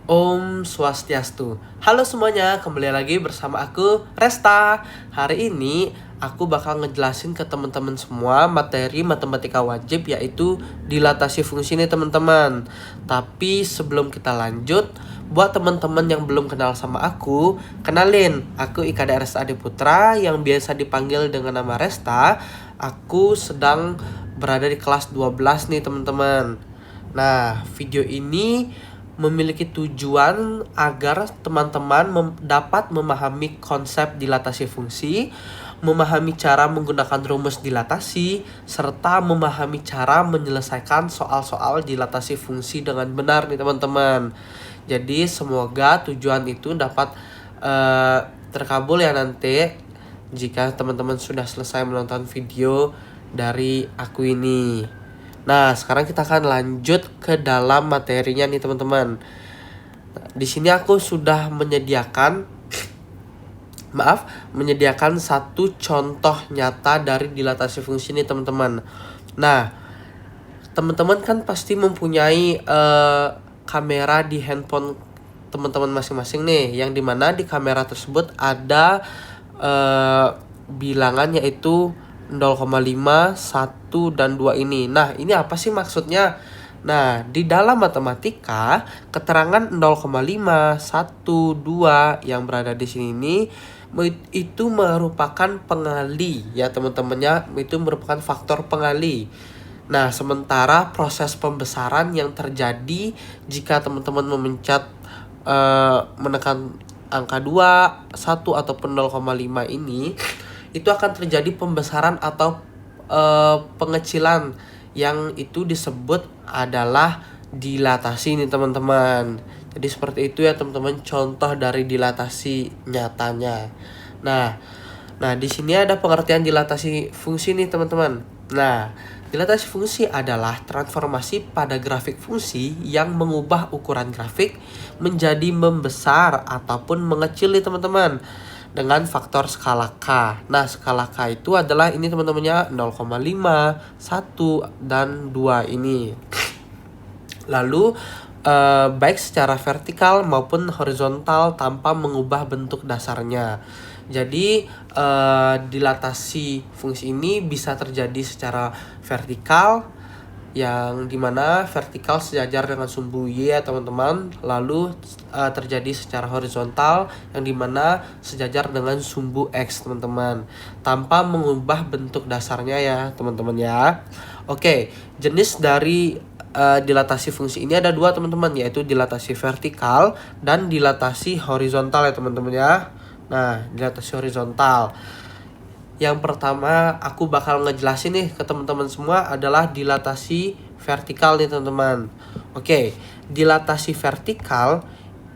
Om Swastiastu. Halo semuanya, kembali lagi bersama aku Resta. Hari ini aku bakal ngejelasin ke teman-teman semua materi matematika wajib, yaitu dilatasi fungsi nih teman-teman. Tapi sebelum kita lanjut, buat teman-teman yang belum kenal sama aku, kenalin, aku IKD Resta Adi Putra yang biasa dipanggil dengan nama Resta. Aku sedang berada di kelas 12 nih teman-teman. Nah, video ini memiliki tujuan agar teman-teman dapat memahami konsep dilatasi fungsi, memahami cara menggunakan rumus dilatasi, serta memahami cara menyelesaikan soal-soal dilatasi fungsi dengan benar nih teman-teman. Jadi semoga tujuan itu dapat terkabul ya nanti jika teman-teman sudah selesai menonton video dari aku ini. Nah, sekarang kita akan lanjut ke dalam materinya nih teman-teman. Nah, di sini aku sudah menyediakan satu contoh nyata dari dilatasi fungsi nih teman-teman. Nah, teman-teman kan pasti mempunyai kamera di handphone teman-teman masing-masing nih, yang dimana di kamera tersebut ada bilangan yaitu 0,5, 1, dan 2 ini. Nah, ini apa sih maksudnya? Nah, di dalam matematika, keterangan 0,5, 1, 2 yang berada di sini itu merupakan pengali ya teman-temannya, itu merupakan faktor pengali. Nah, sementara proses pembesaran yang terjadi jika teman-teman menekan angka 2, 1, ataupun 0,5 ini, itu akan terjadi pembesaran atau pengecilan yang itu disebut adalah dilatasi nih teman-teman. Jadi seperti itu ya teman-teman contoh dari dilatasi nyatanya. Nah, di sini ada pengertian dilatasi fungsi nih teman-teman. Nah, dilatasi fungsi adalah transformasi pada grafik fungsi yang mengubah ukuran grafik menjadi membesar ataupun mengecil nih teman-teman dengan faktor skala K. Nah, skala K itu adalah ini teman-temannya 0,5, 1, dan 2 ini. Lalu baik secara vertikal maupun horizontal tanpa mengubah bentuk dasarnya. Jadi dilatasi fungsi ini bisa terjadi secara vertikal, yang dimana vertikal sejajar dengan sumbu Y ya teman-teman. Lalu terjadi secara horizontal yang dimana sejajar dengan sumbu X teman-teman, tanpa mengubah bentuk dasarnya ya teman-teman ya. Oke, jenis dari dilatasi fungsi ini ada dua teman-teman, yaitu dilatasi vertikal dan dilatasi horizontal ya teman-teman ya. Nah, dilatasi horizontal yang pertama aku bakal ngejelasin nih ke teman-teman semua adalah dilatasi vertikal nih teman-teman. Oke, dilatasi vertikal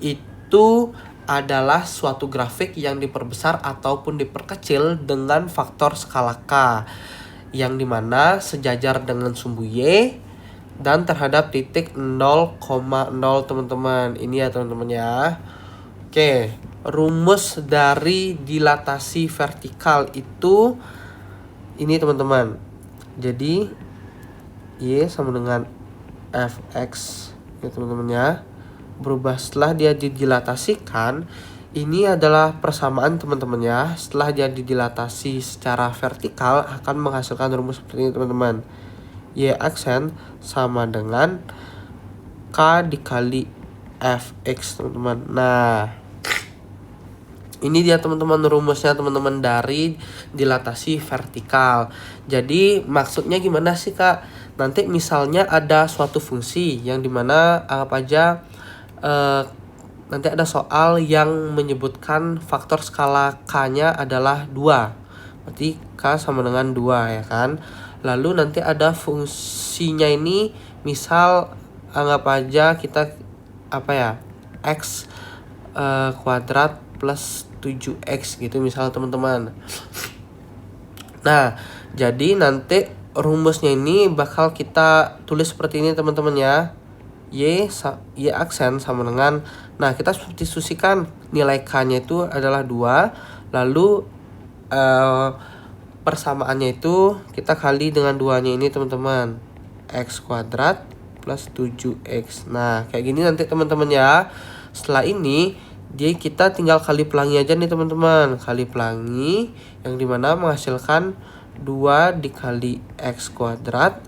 itu adalah suatu grafik yang diperbesar ataupun diperkecil dengan faktor skala K, yang dimana sejajar dengan sumbu Y dan terhadap titik 0,0 teman-teman. Ini ya teman-teman ya. Oke, rumus dari dilatasi vertikal itu ini teman-teman. Jadi Y sama dengan Fx ya teman-teman ya. Berubah setelah dia didilatasikan. Ini adalah persamaan teman-teman ya. Setelah dia didilatasi secara vertikal akan menghasilkan rumus seperti ini teman-teman. Y aksen sama dengan K dikali Fx teman-teman. Nah, ini dia teman-teman rumusnya teman-teman dari dilatasi vertikal. Jadi maksudnya gimana sih kak? Nanti misalnya ada suatu fungsi yang dimana apa aja nanti ada soal yang menyebutkan faktor skala K-nya adalah 2. Berarti K sama dengan 2 ya kan. Lalu nanti ada fungsinya ini, misal anggap aja kita X kuadrat plus 7x gitu misal teman-teman. Nah, jadi nanti rumusnya ini bakal kita tulis seperti ini teman-teman ya. Y aksen sama dengan, nah kita substitusikan nilai K-nya itu adalah 2. Lalu persamaannya itu kita kali dengan 2-nya ini teman-teman. X kuadrat plus 7x. Nah, kayak gini nanti teman-teman ya. setelah ini kita tinggal kali pelangi aja nih teman-teman. Kali pelangi yang dimana menghasilkan 2 dikali x kuadrat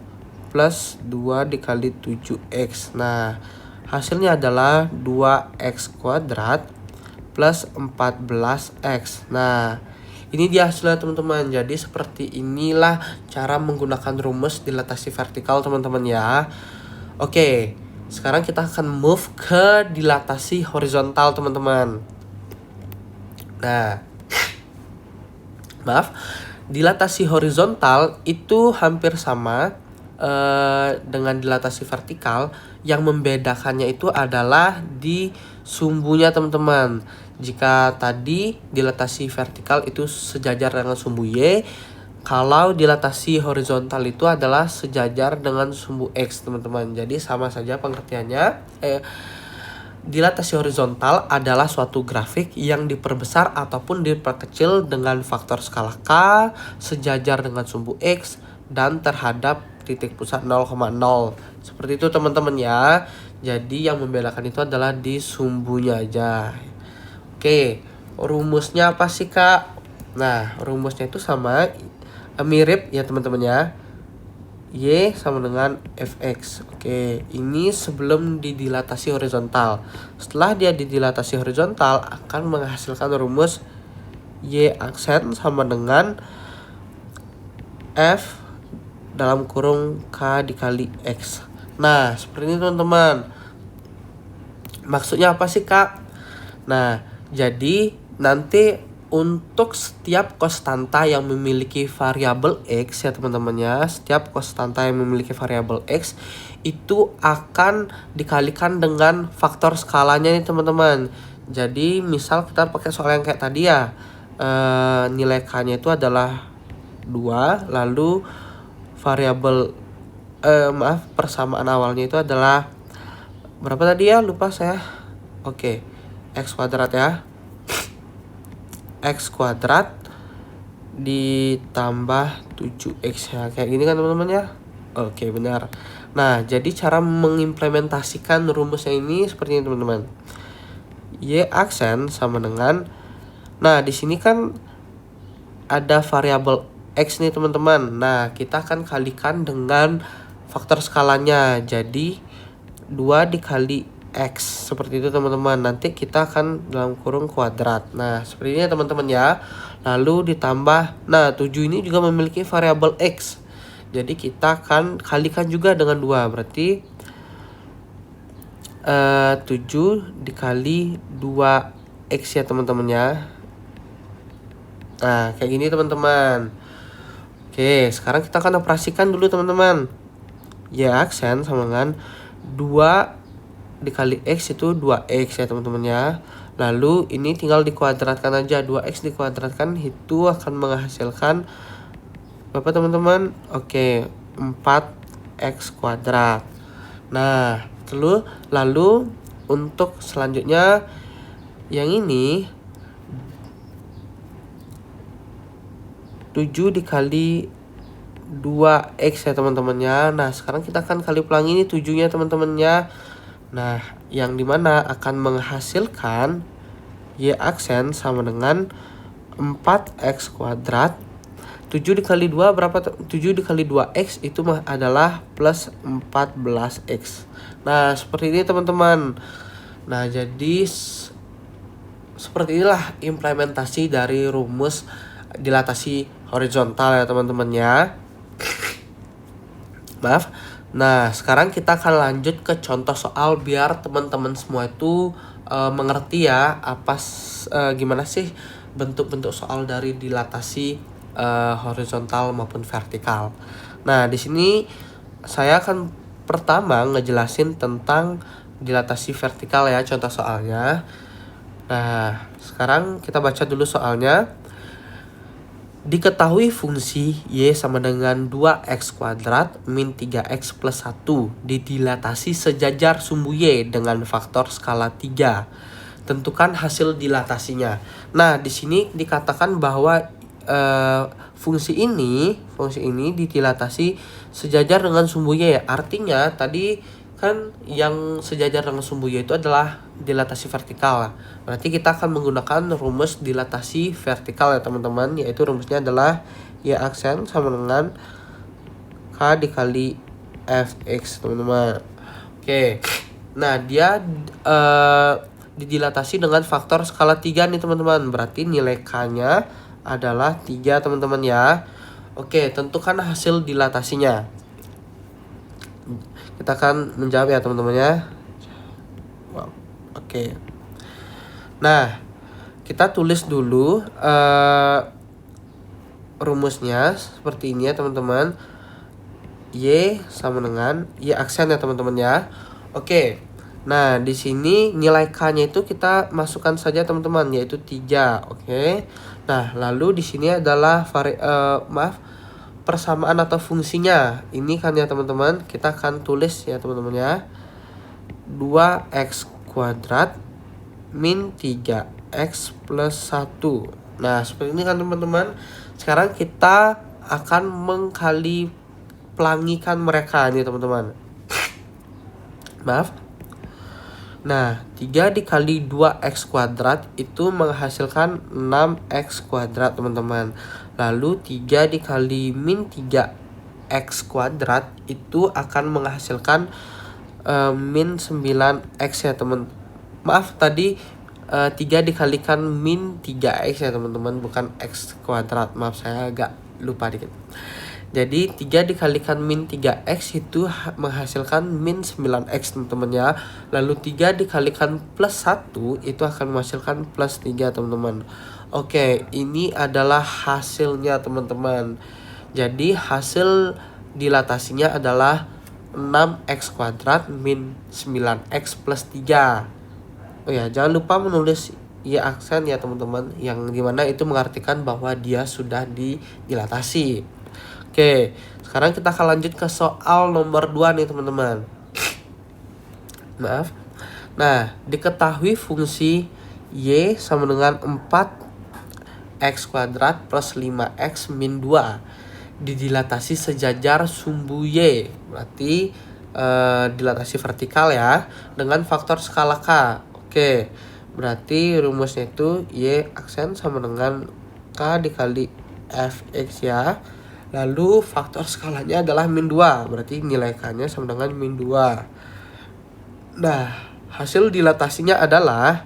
plus 2 dikali 7x. Nah, hasilnya adalah 2x kuadrat plus 14x. Nah, ini dia hasilnya teman-teman. Jadi seperti inilah cara menggunakan rumus dilatasi vertikal teman-teman ya. Oke, sekarang kita akan move ke dilatasi horizontal teman-teman. Nah, maaf, dilatasi horizontal itu hampir sama dengan dilatasi vertikal. Yang membedakannya itu adalah di sumbunya teman-teman. Jika tadi dilatasi vertikal itu sejajar dengan sumbu Y, kalau dilatasi horizontal itu adalah sejajar dengan sumbu X teman-teman. Jadi sama saja pengertiannya. Dilatasi horizontal adalah suatu grafik yang diperbesar ataupun diperkecil dengan faktor skala K sejajar dengan sumbu X dan terhadap titik pusat 0,0. Seperti itu teman-teman ya. Jadi yang membedakan itu adalah di sumbunya aja. Oke, rumusnya apa sih kak? Nah, rumusnya itu sama, mirip ya teman-teman ya. Y sama dengan Fx. Oke, ini sebelum didilatasi horizontal. Setelah dia didilatasi horizontal akan menghasilkan rumus Y aksen sama dengan F dalam kurung K dikali X. Nah, seperti ini teman-teman. Maksudnya apa sih kak? Nah, jadi nanti untuk setiap konstanta yang memiliki variabel X ya teman-teman ya. Setiap konstanta yang memiliki variabel X itu akan dikalikan dengan faktor skalanya nih teman-teman. Jadi misal kita pakai soal yang kayak tadi ya. Nilai K-nya itu adalah 2, lalu variabel persamaan awalnya itu adalah berapa tadi ya, lupa saya. Oke, X kuadrat ya, X kuadrat ditambah 7X ya, kayak gini kan teman-teman ya. Oke, benar. Nah, jadi cara mengimplementasikan rumusnya ini seperti ini teman-teman. Y aksen sama dengan, nah di sini kan ada variabel X nih teman-teman. Nah, kita akan kalikan dengan faktor skalanya. Jadi 2 dikali X. Seperti itu teman-teman. Nanti kita akan dalam kurung kuadrat. Nah, seperti ini teman-teman ya. Lalu ditambah, nah 7 ini juga memiliki variabel X. Jadi kita akan kalikan juga dengan 2. Berarti 7 dikali 2X ya teman-teman ya. Nah, kayak gini teman-teman. Oke, sekarang kita akan operasikan dulu teman-teman. Y aksen sama dengan 2 dikali X itu 2X ya teman-teman ya. Lalu ini tinggal dikuadratkan aja. 2X dikuadratkan itu akan menghasilkan berapa teman-teman? Oke, 4X kuadrat. Nah, lalu untuk selanjutnya yang ini 7 dikali 2X ya teman-teman ya. Nah, sekarang kita akan kali pelangi ini 7-nya teman-teman ya. Nah, yang dimana akan menghasilkan Y aksen sama dengan 4X kuadrat. 7 dikali 2 berapa? 7 dikali 2X itu adalah plus 14X. Nah, seperti ini teman-teman. Nah, jadi seperti inilah implementasi dari rumus dilatasi horizontal ya teman-teman ya. Maaf. Nah, sekarang kita akan lanjut ke contoh soal biar teman-teman semua itu mengerti ya gimana sih bentuk-bentuk soal dari dilatasi horizontal maupun vertikal. Nah, di sini saya akan pertama ngejelasin tentang dilatasi vertikal ya, contoh soalnya. Nah, sekarang kita baca dulu soalnya. Diketahui fungsi Y sama dengan 2X kuadrat min 3X plus 1 didilatasi sejajar sumbu Y dengan faktor skala 3. Tentukan hasil dilatasinya. Nah, di sini dikatakan bahwa fungsi ini didilatasi sejajar dengan sumbu Y. Artinya tadi kan yang sejajar dengan sumbu Y itu adalah dilatasi vertikal. Berarti kita akan menggunakan rumus dilatasi vertikal ya teman-teman, yaitu rumusnya adalah Y aksen sama dengan K dikali Fx teman-teman. Oke. Nah, dia didilatasi dengan faktor skala 3 nih teman-teman. Berarti nilai K-nya adalah 3 teman-teman ya. Oke, tentukan hasil dilatasinya. Kita akan menjawab ya teman-teman ya. Wow. Oke. Nah, kita tulis dulu rumusnya seperti ini ya teman-teman. Y sama dengan Y aksen ya teman-teman ya. Oke. Nah, di sini nilai K-nya itu kita masukkan saja teman-teman, yaitu 3. Oke. Nah, lalu di sini adalah persamaan atau fungsinya. Ini kan ya teman-teman, kita akan tulis ya teman-teman ya. 2x kuadrat min 3x plus 1. Nah, seperti ini kan teman-teman. Sekarang kita akan mengkali pelangikan mereka nih teman-teman. Maaf. Nah, 3 dikali 2x kuadrat itu menghasilkan 6x kuadrat teman-teman. Lalu 3 dikali min 3x kuadrat itu akan menghasilkan min 9x ya teman. Maaf, tadi 3 dikalikan min 3x ya teman-teman, bukan x kuadrat. Maaf, saya agak lupa dikit. Jadi 3 dikalikan min 3x itu menghasilkan min 9x teman-teman ya. Lalu 3 dikalikan plus 1 itu akan menghasilkan plus 3 teman-teman. Oke, ini adalah hasilnya teman-teman. Jadi hasil dilatasinya adalah 6x kuadrat min 9x plus 3. Oh ya, jangan lupa menulis Y aksen ya teman-teman, yang dimana itu mengartikan bahwa dia sudah didilatasi. Oke, sekarang kita akan lanjut ke soal nomor 2 nih teman-teman. Maaf. Nah, diketahui fungsi Y sama dengan 4x kuadrat plus 5x min 2 didilatasi sejajar sumbu Y. Berarti dilatasi vertikal ya, dengan faktor skala K. Oke, berarti rumusnya itu Y aksen sama dengan K dikali Fx ya. Lalu faktor skalanya adalah min 2. Berarti nilai K-nya sama dengan min 2. Nah, hasil dilatasinya adalah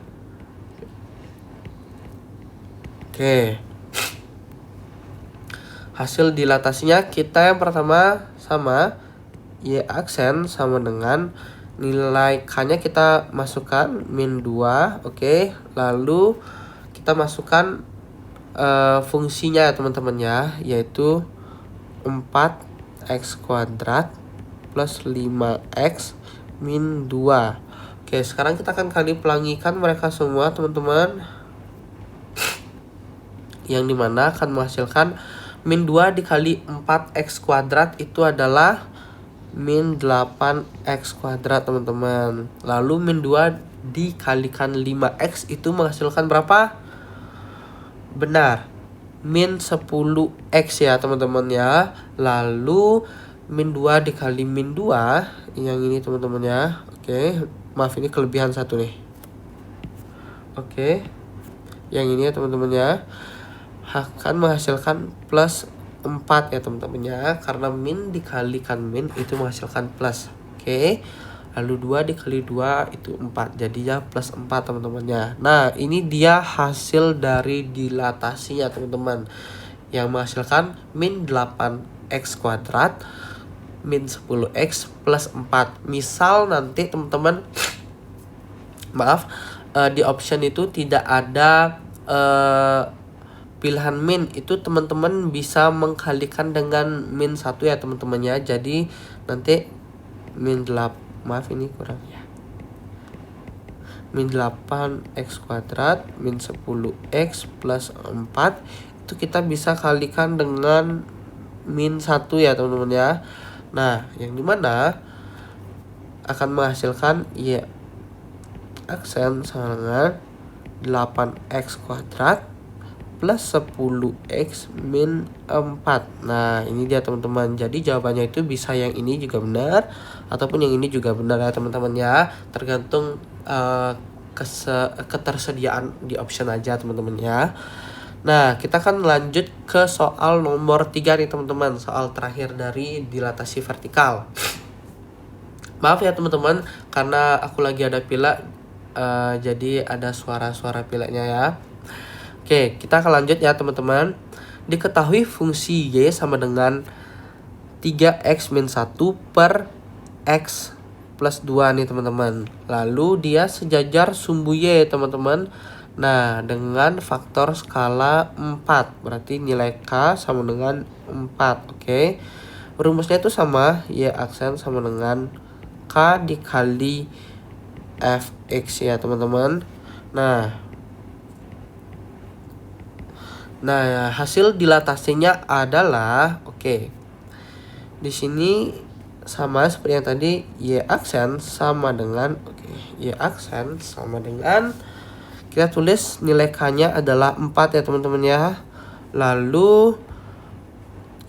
hasil dilatasinya kita yang pertama sama Y aksen sama dengan nilai K-nya kita masukkan min 2. Oke. Lalu kita masukkan fungsinya ya teman-teman ya, yaitu 4x kuadrat plus 5x min 2. Oke, sekarang kita akan kali pelangikan mereka semua teman-teman, yang dimana akan menghasilkan min 2 dikali 4x kuadrat itu adalah min 8x kuadrat teman-teman. Lalu min 2 dikalikan 5x itu menghasilkan berapa? Benar, min 10x ya teman-teman ya. Lalu min 2 dikali min 2 yang ini teman-teman ya. Oke, maaf ini kelebihan satu nih. Oke, yang ini ya teman-teman ya, akan menghasilkan plus 4 ya teman-teman ya, karena min dikalikan min itu menghasilkan plus. Oke, lalu 2 dikali 2 itu 4, jadinya plus 4 teman-teman ya. Nah, ini dia hasil dari dilatasinya teman-teman, yang menghasilkan min 8x kuadrat min 10x plus 4. Misal nanti teman-teman, maaf, di option itu tidak ada pilihan min, itu teman-teman bisa mengkalikan dengan min 1 ya teman-teman ya. Jadi nanti min 8, maaf ini kurang ya, min 8x kuadrat min 10x plus 4 itu kita bisa kalikan dengan min 1 ya teman-teman ya. Nah, yang dimana akan menghasilkan Y aksen sama dengan 8x kuadrat plus 10x min 4. Nah, ini dia teman-teman. Jadi jawabannya itu bisa yang ini juga benar ataupun yang ini juga benar ya teman-teman ya. Tergantung ketersediaan di option aja teman-teman ya. Nah, kita akan lanjut ke soal nomor 3 nih teman-teman. Soal terakhir dari dilatasi vertikal. Maaf ya teman-teman, karena aku lagi ada pilek, jadi ada suara-suara pileknya ya. Oke, kita akan lanjut ya teman-teman. Diketahui fungsi Y sama dengan 3x min 1 per x plus 2 nih teman-teman. Lalu dia sejajar sumbu Y teman-teman. Nah, dengan faktor skala 4. Berarti nilai K sama dengan 4. Oke. Rumusnya itu sama, Y aksen sama dengan K dikali Fx ya teman-teman. Nah, hasil dilatasinya adalah di sini sama seperti yang tadi, Y aksen sama dengan kita tulis nilai K-nya adalah 4 ya teman-teman ya. Lalu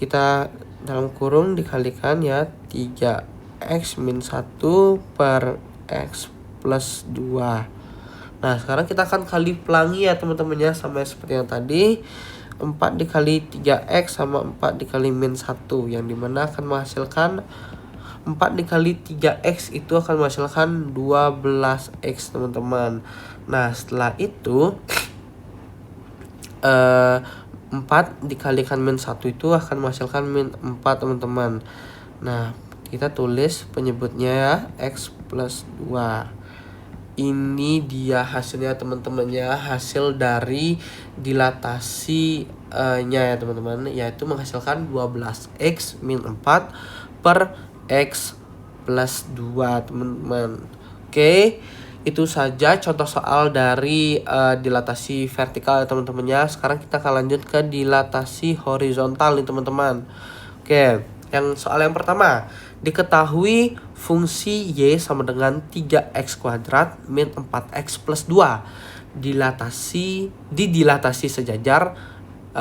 kita dalam kurung dikalikan ya 3x min 1 per x plus 2. Nah, sekarang kita akan kali pelangi ya teman-teman ya, sama seperti yang tadi. 4 dikali 3x sama 4 dikali min 1, yang dimana akan menghasilkan 4 dikali 3x itu akan menghasilkan 12x teman-teman. Nah, setelah itu 4 dikalikan min 1 itu akan menghasilkan min 4 teman-teman. Nah, kita tulis penyebutnya ya, x plus 2. Ini dia hasilnya teman-teman ya, hasil dari dilatasi nya ya teman-teman, yaitu menghasilkan 12x min 4 per x plus 2 teman-teman. Oke, itu saja contoh soal dari dilatasi vertikal ya teman-teman ya. Sekarang kita akan lanjut ke dilatasi horizontal nih teman-teman. Oke, yang soal yang pertama, diketahui fungsi Y sama dengan 3x kuadrat min 4x plus 2 didilatasi sejajar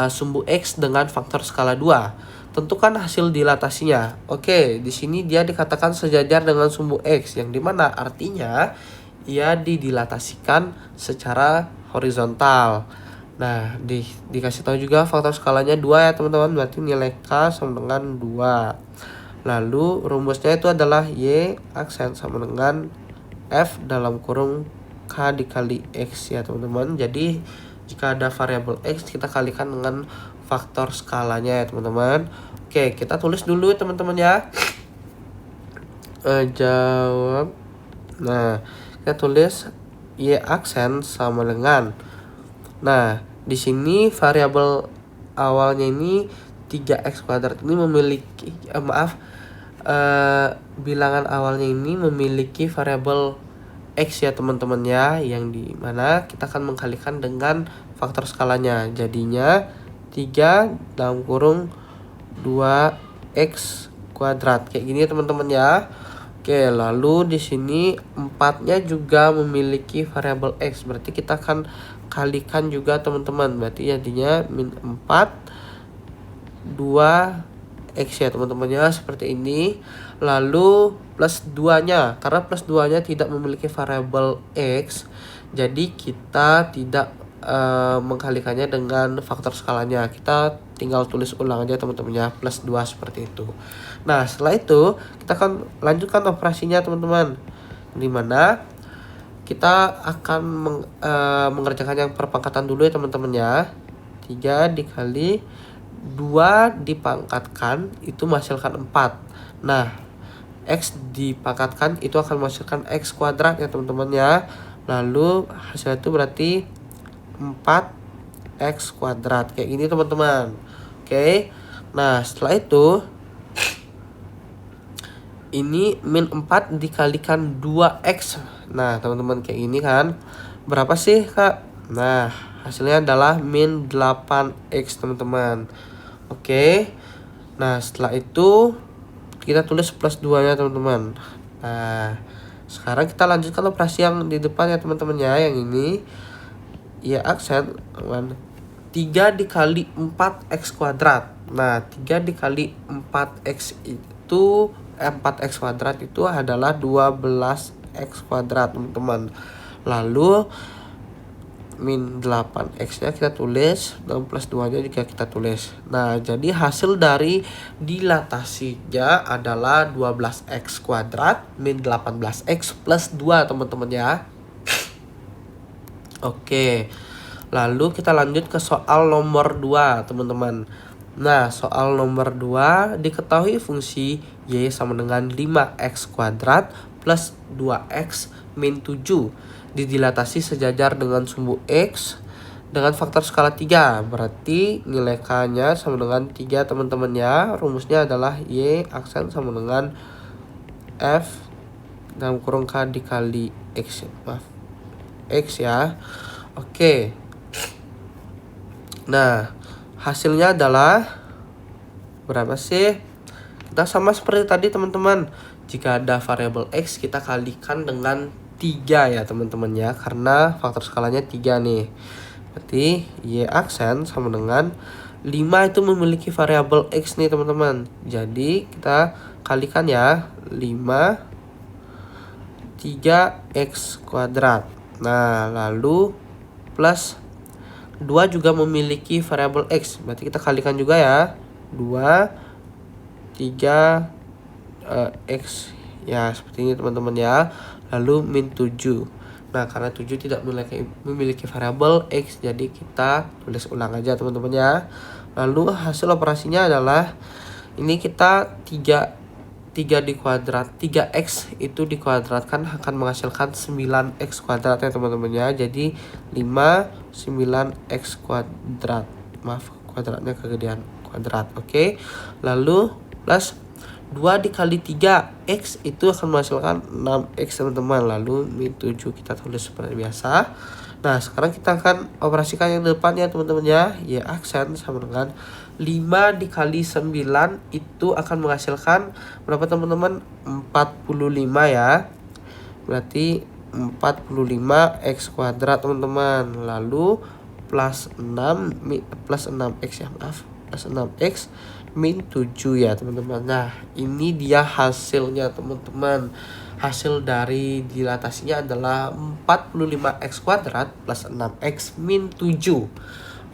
sumbu X dengan faktor skala 2. Tentukan hasil dilatasinya. Oke, di sini dia dikatakan sejajar dengan sumbu X, yang dimana artinya ia didilatasikan secara horizontal. Nah, dikasih tahu juga faktor skalanya 2 ya teman-teman, berarti nilai K sama dengan 2. Lalu rumusnya itu adalah Y aksen sama dengan F dalam kurung K dikali X ya teman-teman. Jadi jika ada variabel X kita kalikan dengan faktor skalanya ya teman-teman. Oke, kita tulis dulu teman-teman ya. Jawab. Nah, kita tulis Y aksen sama dengan, nah di sini variabel awalnya ini 3x kuadrat ini memiliki bilangan awalnya ini memiliki variabel X ya teman-teman ya, yang dimana kita akan mengkalikan dengan faktor skalanya, jadinya 3 dalam kurung 2x kuadrat kayak gini teman-teman ya. Oke, lalu di sini 4-nya juga memiliki variabel X, berarti kita akan kalikan juga teman-teman, berarti jadinya min 4 2x ya teman-teman ya, seperti ini. Lalu plus 2-nya, karena plus 2-nya tidak memiliki variabel X, jadi kita tidak mengkalikannya dengan faktor skalanya, kita tinggal tulis ulang aja teman-teman ya, plus 2 seperti itu. Nah, setelah itu kita akan lanjutkan operasinya teman-teman, dimana kita akan mengerjakan yang perpangkatan dulu ya teman-teman ya. 3 dikali 2 dipangkatkan itu menghasilkan 4. Nah, X dipangkatkan itu akan menghasilkan X kuadrat ya teman-teman ya. Lalu hasilnya itu berarti 4x kuadrat kayak gini teman-teman. Oke. Nah, setelah itu ini min 4 dikalikan 2x. Nah, teman-teman kayak gini kan. Berapa sih, Kak? Nah, hasilnya adalah min 8x teman-teman. Oke. Nah, setelah itu kita tulis plus 2-nya teman-teman. Nah, sekarang kita lanjutkan operasi yang di depan ya teman-teman ya, yang ini. Ya aksen 3 dikali 4x kuadrat. Nah, 3 dikali 4x itu 4x kuadrat itu adalah 12x kuadrat, teman-teman. Lalu min 8x nya kita tulis, dan plus 2 nya juga kita tulis. Nah, jadi hasil dari dilatasinya adalah 12x kuadrat min 18x plus 2, teman-teman ya. Oke, lalu kita lanjut ke soal nomor 2, teman-teman. Nah, soal nomor 2, diketahui fungsi y sama dengan 5x kuadrat plus 2x min 7 didilatasi sejajar dengan sumbu x dengan faktor skala 3. Berarti nilai k-nya sama dengan 3, teman-teman ya. Rumusnya adalah y aksen sama dengan f dalam kurung k dikali x. X ya. Oke. Nah, hasilnya adalah berapa sih? Kita sama seperti tadi, teman-teman. Jika ada variabel x, kita kalikan dengan 3 ya, teman-teman ya. Karena faktor skalanya 3 nih. Berarti y aksen sama dengan 5 itu memiliki variabel x nih, teman-teman. Jadi kita kalikan ya, 5 3x kuadrat. Nah, lalu plus 2 juga memiliki variabel x. Berarti kita kalikan juga ya. 2 3 x ya, seperti ini, teman-teman ya. Lalu min 7. Nah, karena 7 tidak memiliki variabel x, jadi kita tulis ulang aja, teman-teman ya. Lalu hasil operasinya adalah ini kita 3 dikuadrat, 3x itu dikuadratkan akan menghasilkan 9x kuadrat ya, teman-teman ya. Jadi 5 9x kuadrat. Maaf, kuadratnya kegedean, kuadrat. Oke. Lalu plus 2 dikali 3x itu akan menghasilkan 6x, teman-teman. Lalu min 7 kita tulis seperti biasa. Nah, sekarang kita akan operasikan yang depannya, teman-teman ya. Y aksen sama dengan 5 dikali 9 itu akan menghasilkan berapa, teman-teman? 45 ya. Berarti 45x kuadrat, teman-teman. Lalu plus 6x ya, maaf. Plus 6x min 7 ya, teman-teman. Nah, ini dia hasilnya, teman-teman. Hasil dari dilatasinya adalah 45x kuadrat plus 6x min 7.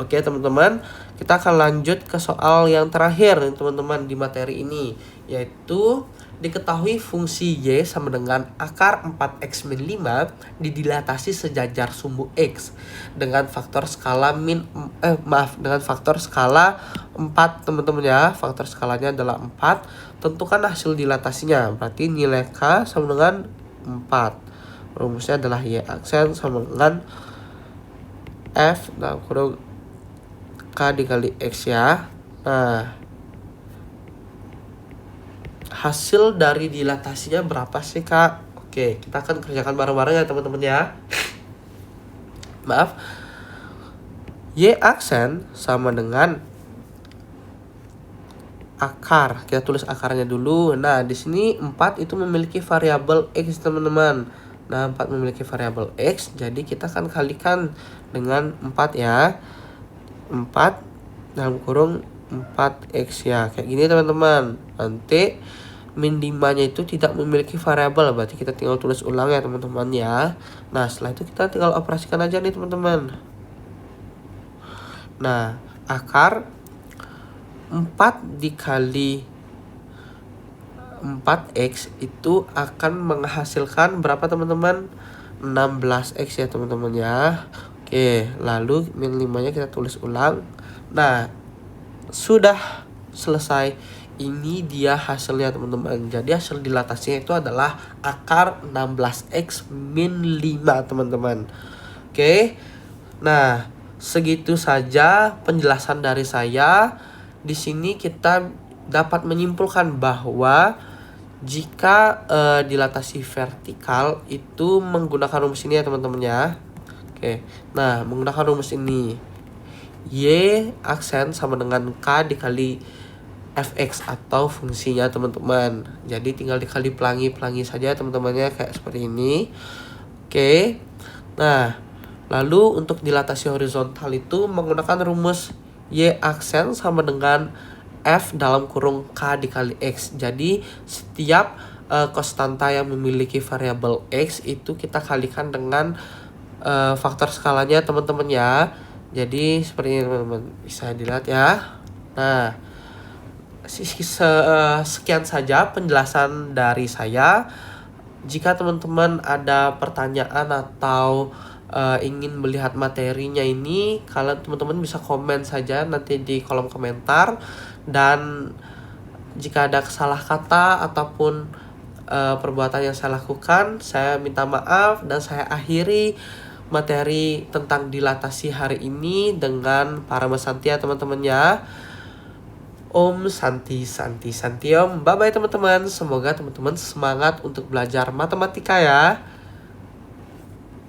Oke, teman-teman, kita akan lanjut ke soal yang terakhir, teman-teman, di materi ini, yaitu diketahui fungsi y sama dengan akar 4x min 5 didilatasi sejajar sumbu x dengan faktor skala dengan faktor skala 4, teman-teman ya. Faktor skalanya adalah 4. Tentukan hasil dilatasinya. Berarti nilai k sama dengan 4. Rumusnya adalah y aksen sama dengan f dalam kurung k dikali x ya. Nah, hasil dari dilatasinya berapa sih, Kak? Oke, kita akan kerjakan bareng-bareng ya, teman-teman ya. Maaf. Y aksen sama dengan akar. Kita tulis akarnya dulu. Nah, di sini 4 itu memiliki variabel x, teman-teman. Nah, 4 memiliki variabel x, jadi kita akan kalikan dengan 4 ya. 4 dalam kurung 4x ya. Kayak gini, teman-teman. Nanti min 5-nya itu tidak memiliki variabel, berarti kita tinggal tulis ulang ya, teman-teman ya. Nah, setelah itu kita tinggal operasikan aja nih, teman-teman. Nah, akar 4 dikali 4x itu akan menghasilkan berapa, teman-teman? 16x ya, teman-teman ya. Oke, lalu min 5-nya kita tulis ulang. Nah, sudah selesai. Ini dia hasilnya, teman-teman. Jadi hasil dilatasinya itu adalah akar 16x min 5, teman-teman. Oke. Nah, segitu saja penjelasan dari saya. Di sini kita dapat menyimpulkan bahwa jika dilatasi vertikal itu menggunakan rumus ini ya, teman-teman ya. Oke. Nah, menggunakan rumus ini, y aksen sama dengan k dikali fx atau fungsinya, teman-teman. Jadi tinggal dikali pelangi saja, teman-temannya, kayak seperti ini. Oke. Nah, Lalu untuk dilatasi horizontal itu menggunakan rumus Y aksen sama dengan F dalam kurung K dikali X. Jadi setiap konstanta yang memiliki variabel X itu kita kalikan dengan faktor skalanya teman-teman ya. Jadi seperti ini teman-teman, bisa dilihat ya. Nah, sekian saja penjelasan dari saya. Jika teman-teman ada pertanyaan atau ingin melihat materinya ini, kalian teman-teman bisa komen saja nanti di kolom komentar. Dan jika ada salah kata ataupun perbuatan yang saya lakukan, saya minta maaf dan saya akhiri materi tentang dilatasi hari ini dengan Parama Santi ya teman-teman ya. Om Santi Santi Santi Om. Bye bye teman-teman. Semoga teman-teman semangat untuk belajar matematika ya.